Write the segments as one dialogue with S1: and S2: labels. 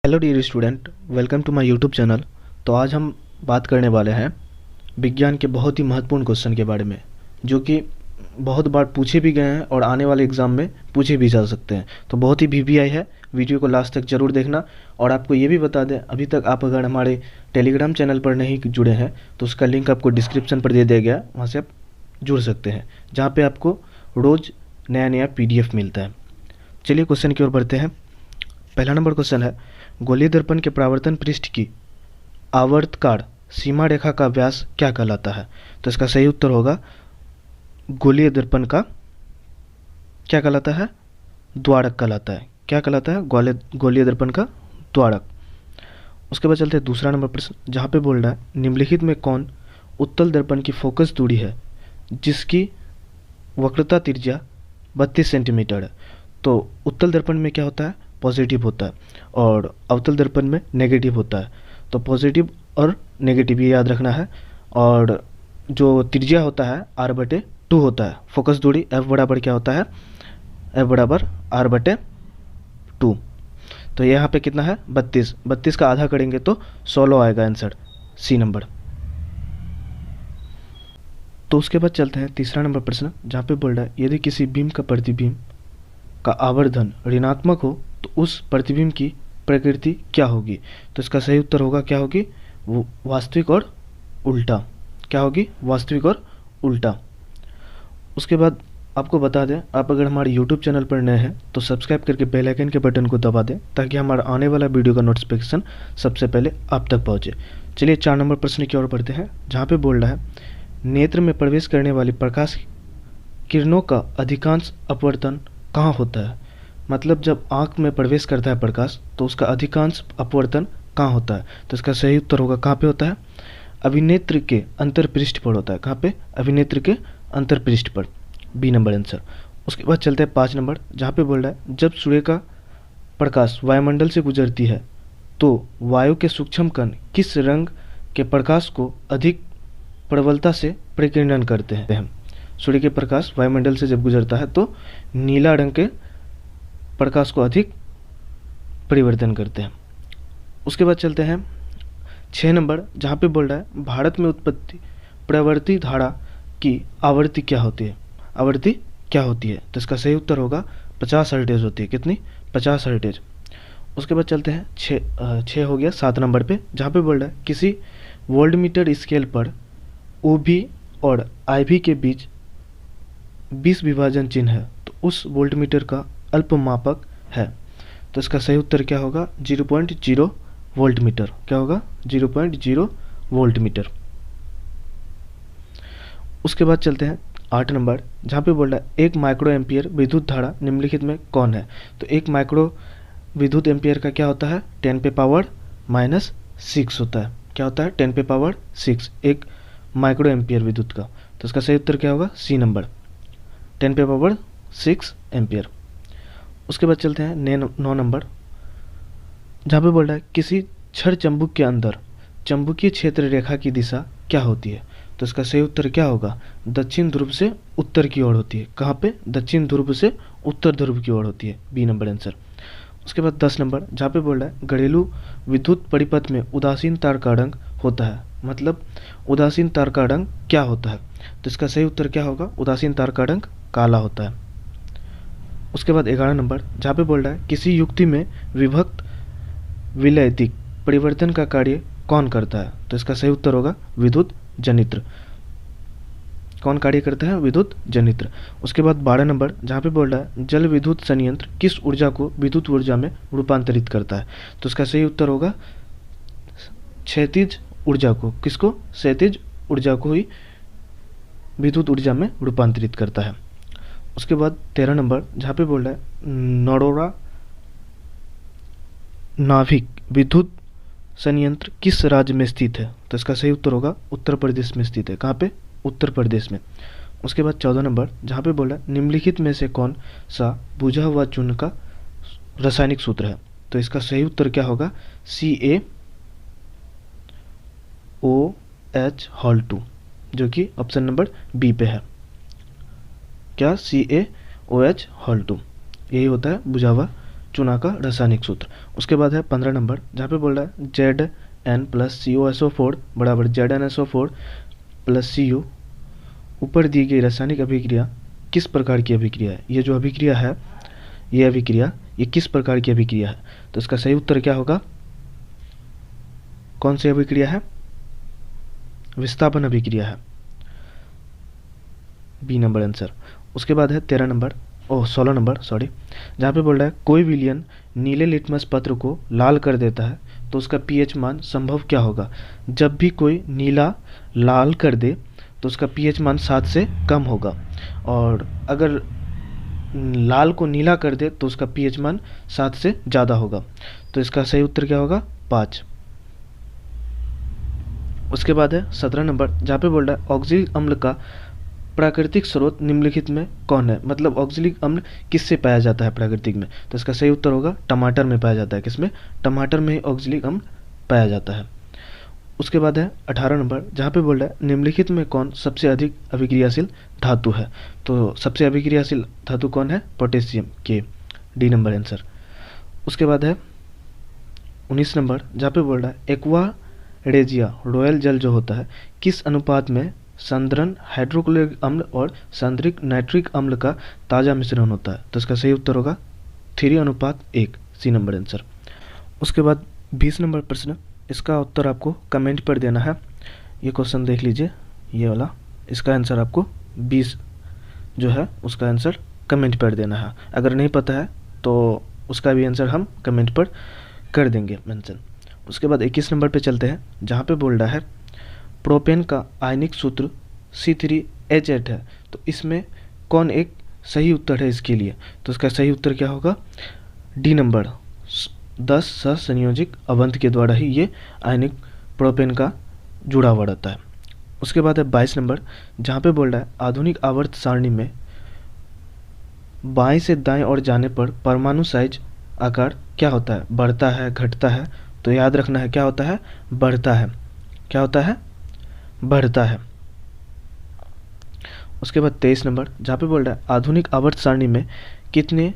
S1: Hello dear student, welcome to my YouTube channel. तो आज हम बात करने वाले हैं विज्ञान के बहुत ही महत्वपूर्ण क्वेश्चन के बारे में, जो कि बहुत बार पूछे भी गए हैं और आने वाले एग्ज़ाम में पूछे भी जा सकते हैं। तो बहुत ही वीवीआई है, वीडियो को लास्ट तक ज़रूर देखना। और आपको ये भी बता दें, अभी तक आप अगर हमारे टेलीग्राम चैनल पर नहीं जुड़े हैं तो उसका लिंक आपको डिस्क्रिप्शन पर दे दिया गया, वहाँ से आप जुड़ सकते हैं, जहाँ पर आपको रोज़ नया नया PDF मिलता है। चलिए क्वेश्चन की ओर बढ़ते हैं। पहला नंबर क्वेश्चन है, गोलीय दर्पण के परावर्तन पृष्ठ की आवर्तकार सीमा रेखा का व्यास क्या कहलाता है? तो इसका सही उत्तर होगा गोलीय दर्पण का क्या कहलाता है? द्वारक कहलाता है। क्या कहलाता है? गोलीय दर्पण का द्वारक। उसके बाद चलते हैं दूसरा नंबर प्रश्न, जहाँ पे बोल रहा है निम्नलिखित में कौन उत्तल दर्पण की फोकस दूरी है जिसकी वक्रता त्रिज्या 32 सेंटीमीटर है? तो उत्तल दर्पण में क्या होता है? पॉजिटिव होता है, और अवतल दर्पण में नेगेटिव होता है। तो पॉजिटिव और नेगेटिव ये याद रखना है। और जो त्रिज्या होता है R/2 होता है। फोकस दूरी F बराबर क्या होता है? F बराबर R/2। तो यहाँ पे कितना है? 32। 32 का आधा करेंगे तो 16 आएगा आंसर, सी नंबर। तो उसके बाद चलते हैं तीसरा नंबर प्रश्न, जहाँ पे बोल रहा है यदि किसी बीम का प्रतिबिंब का आवर्धन ऋणात्मक हो तो उस प्रतिबिंब की प्रकृति क्या होगी? तो इसका सही उत्तर होगा क्या होगी? वो वास्तविक और उल्टा। क्या होगी? वास्तविक और उल्टा। उसके बाद आपको बता दें, आप अगर हमारे YouTube चैनल पर नए हैं तो सब्सक्राइब करके बेल आइकन के बटन को दबा दें, ताकि हमारा आने वाला वीडियो का नोटिफिकेशन सबसे पहले आप तक पहुंचे। चलिए 4 नंबर प्रश्न की ओर बढ़ते हैं, जहाँ पे बोल रहा है नेत्र में प्रवेश करने वाली प्रकाश किरणों का अधिकांश अपवर्तन कहाँ होता है? मतलब जब आँख में प्रवेश करता है प्रकाश तो उसका अधिकांश अपवर्तन कहाँ होता है? तो इसका सही उत्तर होगा कहाँ पे होता है? अभिनेत्र के अंतरपृष्ठ पर होता है। कहाँ पे? अभिनेत्र के अंतरपृष्ठ पर, बी नंबर आंसर। उसके बाद चलते हैं 5 नंबर, जहाँ पे बोल रहा है जब सूर्य का प्रकाश वायुमंडल से गुजरती है तो वायु के सूक्ष्म कण किस रंग के प्रकाश को अधिक प्रबलता से प्रकीर्णन करते हैं? सूर्य के प्रकाश वायुमंडल से जब गुजरता है तो नीला रंग के प्रकाश को अधिक परिवर्तन करते हैं। उसके बाद चलते हैं 6 नंबर, जहाँ पे बोल रहा है भारत में उत्पत्ति प्रवर्ती धारा की आवृत्ति क्या होती है? आवृत्ति क्या होती है? तो इसका सही उत्तर होगा 50 हर्ट्ज होती है। कितनी? 50 हर्ट्ज। उसके बाद चलते हैं 6 हो गया 7 नंबर पे, जहाँ पे बोल रहा है किसी वोल्टमीटर स्केल पर OB और IB के बीच 20 विभाजन चिन्ह है तो उस वोल्टमीटर का अल्पमापक है। तो इसका सही उत्तर क्या होगा? 0.0 वोल्टमीटर। क्या होगा? 0.0 वोल्टमीटर। उसके बाद चलते हैं 8 नंबर, जहाँ पे बोल रहा है 1 माइक्रो एम्पियर विद्युत धारा निम्नलिखित में कौन है? तो 1 माइक्रो विद्युत एम्पियर का क्या होता है? 10⁻⁻6 होता है। क्या होता है? 10⁻6 1 माइक्रो एम्पियर विद्युत का। तो इसका सही उत्तर क्या होगा? C number, 10⁻6 ampere. उसके बाद चलते हैं 9 नंबर, जहाँ पे बोल रहा है किसी छड़ चंबुक के अंदर चंबुकीय क्षेत्र रेखा की दिशा क्या होती है? तो इसका सही उत्तर क्या होगा? दक्षिण ध्रुव से उत्तर की ओर होती है। कहाँ पे? दक्षिण ध्रुव से उत्तर ध्रुव की ओर होती है, बी नंबर आंसर। उसके बाद 10 नंबर, जहाँ पे बोल रहा है घरेलू विद्युत परिपथ में उदासीन तार का रंग होता है। मतलब उदासीन तार का रंग क्या होता है? तो इसका सही उत्तर क्या होगा? उदासीन तार का रंग काला होता है। उसके बाद 11 नंबर, जहाँ पे बोल रहा है किसी युक्ति में विभक्त विलयतिक परिवर्तन का कार्य कौन करता है? तो इसका सही उत्तर होगा विद्युत जनित्र। कौन कार्य करता है? विद्युत जनित्र। उसके बाद 12 नंबर, जहाँ पे बोल रहा है जल विद्युत संयंत्र किस ऊर्जा को विद्युत ऊर्जा में रूपांतरित करता है? तो इसका सही उत्तर होगा क्षैतिज ऊर्जा को। किसको? क्षैतिज ऊर्जा को ही विद्युत ऊर्जा में रूपांतरित करता है। उसके बाद 13 नंबर, जहाँ पे बोल रहा है नरोरा नाभिक विद्युत संयंत्र किस राज्य में स्थित है? तो इसका सही उत्तर होगा उत्तर प्रदेश में स्थित है। कहाँ पे? उत्तर प्रदेश में। उसके बाद 14 नंबर, जहाँ पे बोल रहा है निम्नलिखित में से कौन सा बुझा हुआ चूर्ण का रासायनिक सूत्र है? तो इसका सही उत्तर क्या होगा? CaOH2, जो कि ऑप्शन नंबर बी पे है। क्या? CaOH2 यही होता है बुझा हुआ चूना का रासायनिक सूत्र। उसके बाद है 15 नंबर, जहाँ पे बोल रहा है Zn प्लस COSO4 बराबर ZnSO4 प्लस Cu। ऊपर दी गई रासायनिक अभिक्रिया किस प्रकार की अभिक्रिया है? ये जो अभिक्रिया है, ये अभिक्रिया ये किस प्रकार की अभिक्रिया है? तो इसका सही उत्तर क्या होगा? कौन सी अभिक्रिया है? विस्थापन अभिक्रिया है, बी नंबर आंसर। उसके बाद है 16 नंबर सॉरी, जहाँ पे बोल रहा है कोई विलयन नीले लिटमस पत्र को लाल कर देता है तो उसका पीएच मान संभव क्या होगा? जब भी कोई नीला लाल कर दे तो उसका पीएच मान 7 से कम होगा, और अगर लाल को नीला कर दे तो उसका पीएच मान 7 से ज़्यादा होगा। तो इसका सही उत्तर क्या होगा? 5। उसके बाद है 17 नंबर, जहाँ पे बोल रहा है ऑक्जेलिक अम्ल का प्राकृतिक स्रोत निम्नलिखित में कौन है? मतलब ऑक्जेलिक अम्ल किससे पाया जाता है प्राकृतिक में? तो इसका सही उत्तर होगा टमाटर में पाया जाता है। किसमें? टमाटर में ही ऑक्जेलिक अम्ल पाया जाता है। उसके बाद है 18 नंबर, जहाँ पे बोल रहा है निम्नलिखित में कौन सबसे अधिक अभिक्रियाशील धातु है? तो सबसे अभिक्रियाशील धातु कौन है? पोटेशियम, के, डी नंबर आंसर। उसके बाद है 19 नंबर, जहाँ पे बोल रहा है एक्वा रेजिया रॉयल जल जो होता है किस अनुपात में संद्रन हाइड्रोक्लोरिक अम्ल और संद्रिक नाइट्रिक अम्ल का ताज़ा मिश्रण होता है? तो इसका सही उत्तर होगा 3:1, सी नंबर आंसर। उसके बाद 20 नंबर प्रश्न, इसका उत्तर आपको कमेंट पर देना है। ये क्वेश्चन देख लीजिए, ये वाला, इसका आंसर आपको 20 जो है उसका आंसर कमेंट पर देना है। अगर नहीं पता है तो उसका भी आंसर हम कमेंट पर कर देंगे मेंशन। उसके बाद 21 नंबर पे चलते हैं, जहाँ पे बोल रहा है प्रोपेन का आयनिक सूत्र C3H8 है, तो इसमें कौन एक सही उत्तर है इसके लिए? तो इसका सही उत्तर क्या होगा? डी नंबर, 10 सहसंयोजक अवंत के द्वारा ही ये आयनिक प्रोपेन का जुड़ा हुआ रहता है। उसके बाद है 22 नंबर, जहाँ पे बोल रहा है आधुनिक आवर्त सारणी में बाएं से दाएं ओर जाने पर परमाणु साइज आकार क्या होता है? बढ़ता है, घटता है? तो याद रखना है क्या होता है? बढ़ता है। क्या होता है? बढ़ता है। उसके बाद 23 नंबर, जहाँ पे बोल रहा है आधुनिक आवर्त सारणी में कितने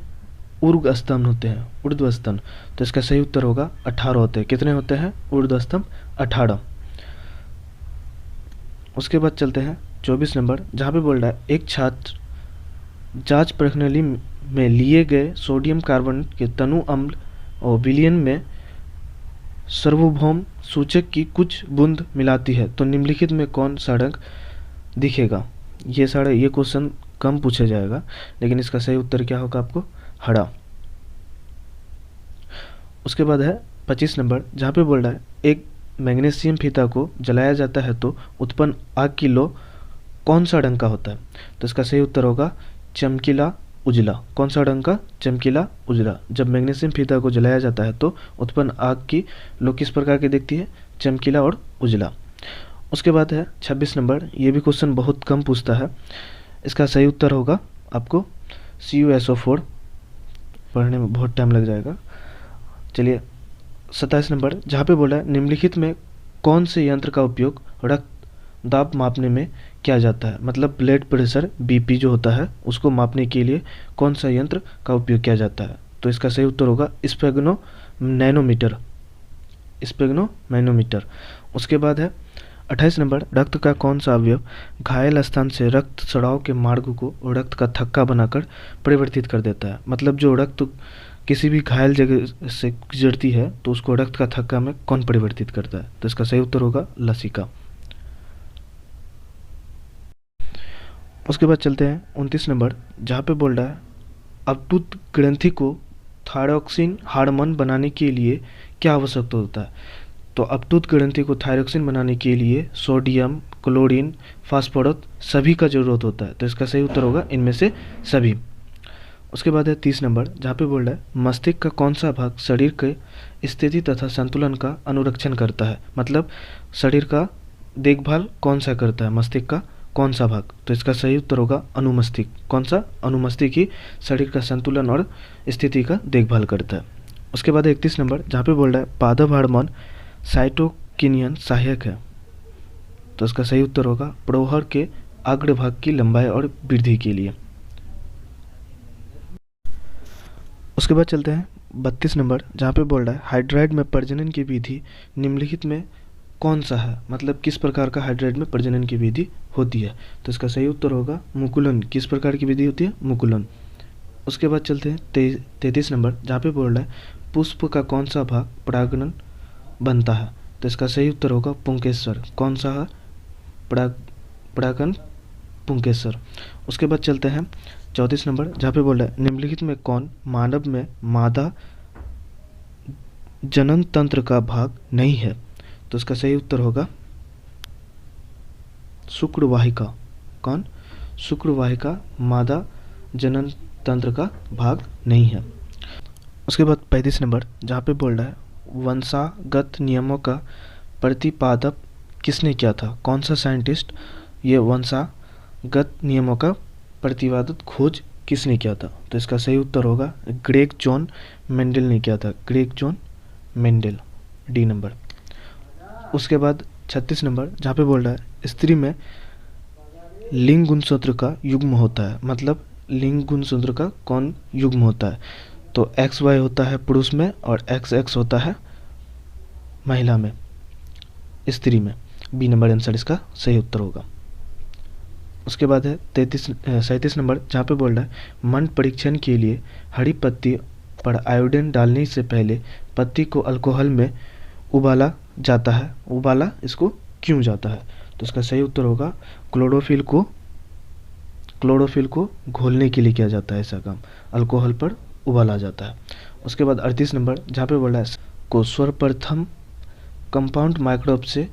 S1: ऊर्ध्व स्तंभ होते हैं? ऊर्ध्व स्तंभ। तो इसका सही उत्तर होगा 18 होते हैं। कितने होते हैं ऊर्ध्व स्तंभ? 18। उसके बाद चलते हैं 24 नंबर, जहाँ पे बोल रहा है एक छात्र जांच प्रणाली में लिए गए सोडियम कार्बोनेट के तनु अम्ल और विलयन में सार्वभौम सूचक की कुछ बूंद मिलाती है, तो निम्नलिखित में कौन सा रंग दिखेगा? ये क्वेश्चन कम पूछा जाएगा, लेकिन इसका सही उत्तर क्या होगा आपको? हरा। उसके बाद है 25 नंबर, जहाँ पे बोल रहा है एक मैग्नीशियम फीता को जलाया जाता है तो उत्पन्न आग की लौ कौन सा रंग का होता है? तो इसका सही उत्तर होगा चमकीला उजला। कौन सा रंग का? चमकीला उजला। जब मैग्नीशियम फीता को जलाया जाता है तो उत्पन्न आग की लौ किस प्रकार की दिखती है? चमकीला और उजला। उसके बाद है 26 नंबर, ये भी क्वेश्चन बहुत कम पूछता है। इसका सही उत्तर होगा आपको CuSO4। पढ़ने में बहुत टाइम लग जाएगा। चलिए 27 नंबर, जहाँ पे बोला है निम्नलिखित में कौन से यंत्र का उपयोग रक्त दाब मापने में किया जाता है? मतलब ब्लड प्रेशर BP जो होता है उसको मापने के लिए कौन सा यंत्र का उपयोग किया जाता है? तो इसका सही उत्तर होगा स्पेग्नो मैनोमीटर। उसके बाद है 28 नंबर, रक्त का कौन सा अवयव घायल स्थान से रक्त स्राव के मार्ग को रक्त का थक्का बनाकर परिवर्तित कर देता है? मतलब जो रक्त किसी भी घायल जगह से गुजरती है तो उसको रक्त का थक्का में कौन परिवर्तित करता है? तो इसका सही उत्तर होगा लसिका। उसके बाद चलते हैं 29 नंबर, जहाँ पे बोल रहा है अपतुत ग्रंथि को थायरॉक्सिन हार्मोन बनाने के लिए क्या आवश्यकता होता है? तो अपतुत ग्रंथि को थायरॉक्सिन बनाने के लिए सोडियम, क्लोरीन, फास्फोरस सभी का जरूरत होता है। तो इसका सही उत्तर होगा इनमें से सभी। उसके बाद है 30 नंबर, जहाँ पे बोल रहा है मस्तिष्क का कौन सा भाग शरीर के स्थिति तथा संतुलन का अनुरक्षण करता है? मतलब शरीर का देखभाल कौन सा करता है? मस्तिष्क का कौन सा भाग? तो इसका सही उत्तर होगा अनुमस्तिष्क। कौन सा? अनुमस्तिष्क ही शरीर का संतुलन और स्थिति का देखभाल करता है। उसके बाद 31 नंबर, जहाँ पे बोल रहा है पादप हार्मोन साइटोकिनिन सहायक है, तो इसका सही उत्तर होगा प्रोहर के अग्रभाग की लंबाई और वृद्धि के लिए। उसके बाद चलते हैं 32 नंबर जहाँ पे बोल रहा है हाइड्राइड में प्रजनन की विधि निम्नलिखित में कौन सा है, मतलब किस प्रकार का हाइड्राइड में प्रजनन की विधि होती है। तो इसका सही उत्तर होगा मुकुलन। किस प्रकार की विधि होती है? मुकुलन। उसके बाद चलते हैं 33 नंबर जहाँ पे बोल रहा है पुष्प का कौन सा भाग परागण बनता है। तो इसका सही उत्तर होगा पुंकेसर। कौन सा है? परागण पुंकेसर। उसके बाद चलते हैं 34 नंबर जहाँ पे बोल रहा है निम्नलिखित में कौन मानव में मादा जनन तंत्र का भाग नहीं है। तो इसका सही उत्तर होगा शुक्रवाहिका। कौन? शुक्रवाहिका मादा जनन तंत्र का भाग नहीं है। उसके बाद 35 नंबर जहाँ पे बोल रहा है वंशागत नियमों का प्रतिपादक किसने किया था। कौन सा साइंटिस्ट ये वंशागत नियमों का प्रतिपादक खोज किसने किया था। तो इसका सही उत्तर होगा ग्रेग जॉन मेंडल ने किया था। Greg John Mendel, D number. उसके बाद 36 नंबर जहाँ पे बोल रहा है स्त्री में लिंग गुणसूत्र का युग्म होता है, मतलब लिंग गुणसूत्र का कौन युग्म होता है। तो XY होता है पुरुष में और XX होता है महिला में, स्त्री में। बी नंबर आंसर इसका सही उत्तर होगा। उसके बाद है 37 नंबर जहाँ पे बोल रहा है मन परीक्षण के लिए हरी पत्ती पर आयोडीन डालने से पहले पत्ती को अल्कोहल में उबाला जाता है। उबाला इसको क्यों जाता है। तो इसका सही उत्तर होगा क्लोरोफिल को घोलने के लिए किया जाता है ऐसा काम, अल्कोहल पर उबाला जाता है। उसके बाद 38 नंबर जहाँ पे बोल रहा है को सर्वप्रथम कंपाउंड माइक्रोब से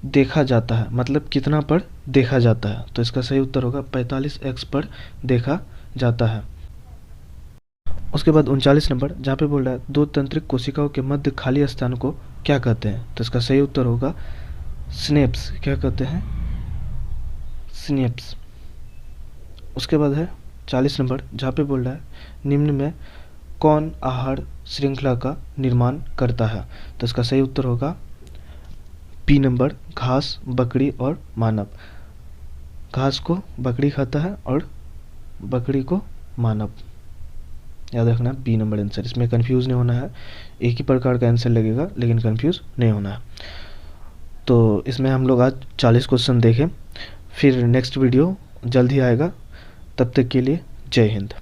S1: देखा जाता है, मतलब कितना पर देखा जाता है। तो इसका सही उत्तर होगा 45x पर देखा जाता है। उसके बाद 39 नंबर जहाँ पे बोल रहा है दो तंत्रिक कोशिकाओं के मध्य खाली स्थान को क्या कहते हैं। तो इसका सही उत्तर होगा स्नेप्स। क्या कहते हैं? स्नेप्स। उसके बाद है 40 नंबर जहाँ पे बोल रहा है निम्न में कौन आहार श्रृंखला का निर्माण करता है। तो इसका सही उत्तर होगा बी नंबर घास, बकरी और मानव। घास को बकरी खाता है और बकरी को मानव। याद रखना बी नंबर आंसर। इसमें कंफ्यूज नहीं होना है, एक ही प्रकार का आंसर लगेगा लेकिन कंफ्यूज नहीं होना है। तो इसमें हम लोग आज 40 क्वेश्चन देखें, फिर नेक्स्ट वीडियो जल्द ही आएगा। तब तक के लिए जय हिंद।